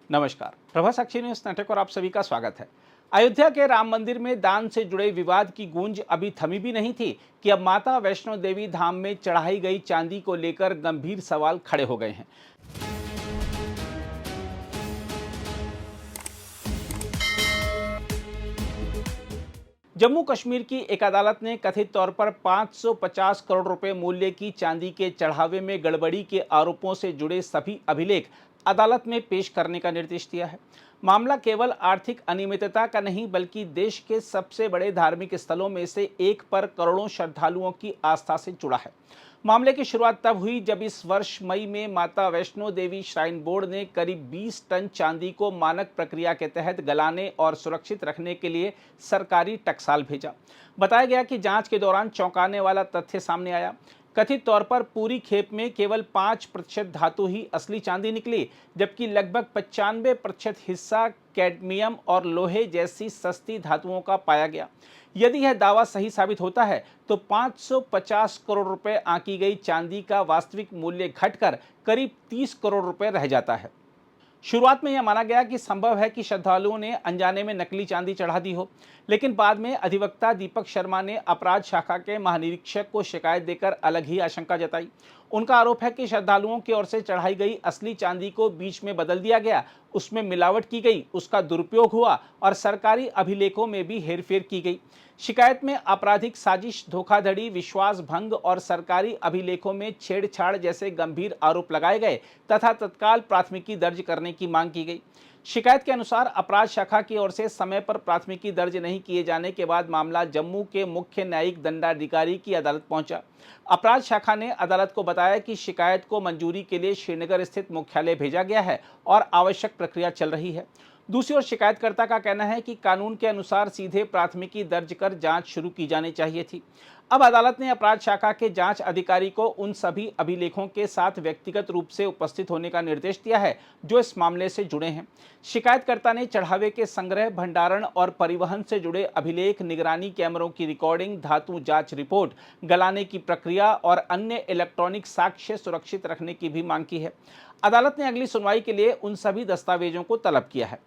नमस्कार, प्रभा साक्षी news network और आप सभी का स्वागत है। अयोध्या के राम मंदिर में दान से जुड़े विवाद की गूंज अभी थमी भी नहीं थी कि अब माता वैष्णो देवी धाम में चढ़ाई गई चांदी को लेकर गंभीर सवाल खड़े हो गए हैं। जम्मू कश्मीर की एक अदालत ने कथित तौर पर 550 करोड़ रुपए मूल्य की चांदी के चढ़ावे में गड़बड़ी के आरोपों से जुड़े सभी अभिलेख अदालत में पेश करने का निर्देश दिया है। मामला केवल आर्थिक अनियमितता का नहीं बल्कि देश के सबसे बड़े धार्मिक स्थलों में से एक पर करोड़ों श्रद्धालुओं की आस्था से जुड़ा है। मामले की शुरुआत तब हुई जब इस वर्ष मई में माता वैष्णो देवी श्राइन बोर्ड ने करीब 20 टन चांदी को मानक प्रक्रिया के तहत गलाने और सुरक्षित रखने के लिए सरकारी टकसाल भेजा। बताया गया कि जांच के दौरान चौंकाने वाला तथ्य सामने आया। कथित तौर पर पूरी खेप में केवल 5% धातु ही असली चांदी निकली, जबकि लगभग 95% हिस्सा कैडमियम और लोहे जैसी सस्ती धातुओं का पाया गया। यदि यह दावा सही साबित होता है तो 550 करोड़ रुपए आंकी गई चांदी का वास्तविक मूल्य घटकर करीब 30 करोड़ रुपए रह जाता है। शुरुआत में यह माना गया कि संभव है कि श्रद्धालुओं ने अनजाने में नकली चांदी चढ़ा दी हो, लेकिन बाद में अधिवक्ता दीपक शर्मा ने अपराध शाखा के महानिरीक्षक को शिकायत देकर अलग ही आशंका जताई। उनका आरोप है कि श्रद्धालुओं की ओर से चढ़ाई गई असली चांदी को बीच में बदल दिया गया, उसमें मिलावट की गई, उसका दुरुपयोग हुआ और सरकारी अभिलेखों में भी हेरफेर की गई। शिकायत में आपराधिक साजिश, धोखाधड़ी, विश्वास भंग और सरकारी अभिलेखों में छेड़छाड़ जैसे गंभीर आरोप लगाए गए तथा तत्काल प्राथमिकी दर्ज करने की मांग की गई। शिकायत के अनुसार अपराध शाखा की ओर से समय पर प्राथमिकी दर्ज नहीं किए जाने के बाद मामला जम्मू के मुख्य न्यायिक दंडाधिकारी की अदालत पहुंचा। अपराध शाखा ने अदालत को बताया कि शिकायत को मंजूरी के लिए श्रीनगर स्थित मुख्यालय भेजा गया है और आवश्यक प्रक्रिया चल रही है। दूसरी ओर शिकायतकर्ता का कहना है कि कानून के अनुसार सीधे प्राथमिकी दर्ज कर जांच शुरू की जानी चाहिए थी। अब अदालत ने अपराध शाखा के जांच अधिकारी को उन सभी अभिलेखों के साथ व्यक्तिगत रूप से उपस्थित होने का निर्देश दिया है जो इस मामले से जुड़े हैं। शिकायतकर्ता ने चढ़ावे के संग्रह, भंडारण और परिवहन से जुड़े अभिलेख, निगरानी कैमरों की रिकॉर्डिंग, धातु जांच रिपोर्ट, गलाने की प्रक्रिया और अन्य इलेक्ट्रॉनिक साक्ष्य सुरक्षित रखने की भी मांग की है। अदालत ने अगली सुनवाई के लिए उन सभी दस्तावेजों को तलब किया है।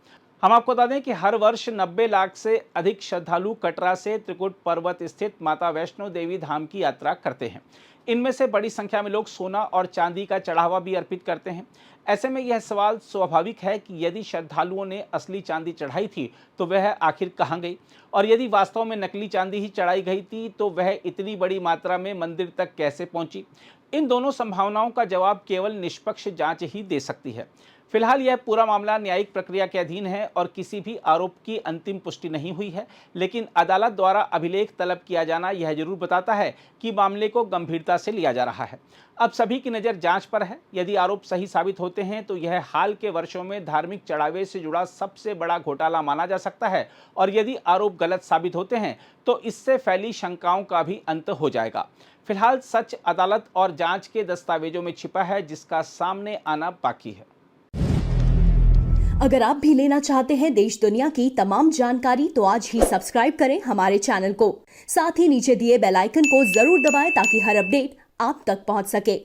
हम आपको बता दें कि हर वर्ष 90 लाख से अधिक श्रद्धालु कटरा से त्रिकुट पर्वत स्थित माता वैष्णो देवी धाम की यात्रा करते हैं। इनमें से बड़ी संख्या में लोग सोना और चांदी का चढ़ावा भी अर्पित करते हैं। ऐसे में यह सवाल स्वाभाविक है कि यदि श्रद्धालुओं ने असली चांदी चढ़ाई थी तो वह आखिर कहाँ गई, और यदि वास्तव में नकली चांदी ही चढ़ाई गई थी तो वह इतनी बड़ी मात्रा में मंदिर तक कैसे पहुंची। इन दोनों संभावनाओं का जवाब केवल निष्पक्ष जांच ही दे सकती है। फिलहाल यह पूरा मामला न्यायिक प्रक्रिया के अधीन है और किसी भी आरोप की अंतिम पुष्टि नहीं हुई है, लेकिन अदालत द्वारा अभिलेख तलब किया जाना यह जरूर बताता है कि मामले को गंभीरता से लिया जा रहा है। अब सभी की नज़र जांच पर है। यदि आरोप सही साबित होते हैं तो यह हाल के वर्षों में धार्मिक चढ़ावे से जुड़ा सबसे बड़ा घोटाला माना जा सकता है, और यदि आरोप गलत साबित होते हैं तो इससे फैली शंकाओं का भी अंत हो जाएगा। फिलहाल सच अदालत और जांच के दस्तावेजों में छिपा है, जिसका सामने आना बाकी है। अगर आप भी लेना चाहते हैं देश दुनिया की तमाम जानकारी तो आज ही सब्सक्राइब करें हमारे चैनल को। साथ ही नीचे दिए बेल आइकन को जरूर दबाएं ताकि हर अपडेट आप तक पहुंच सके।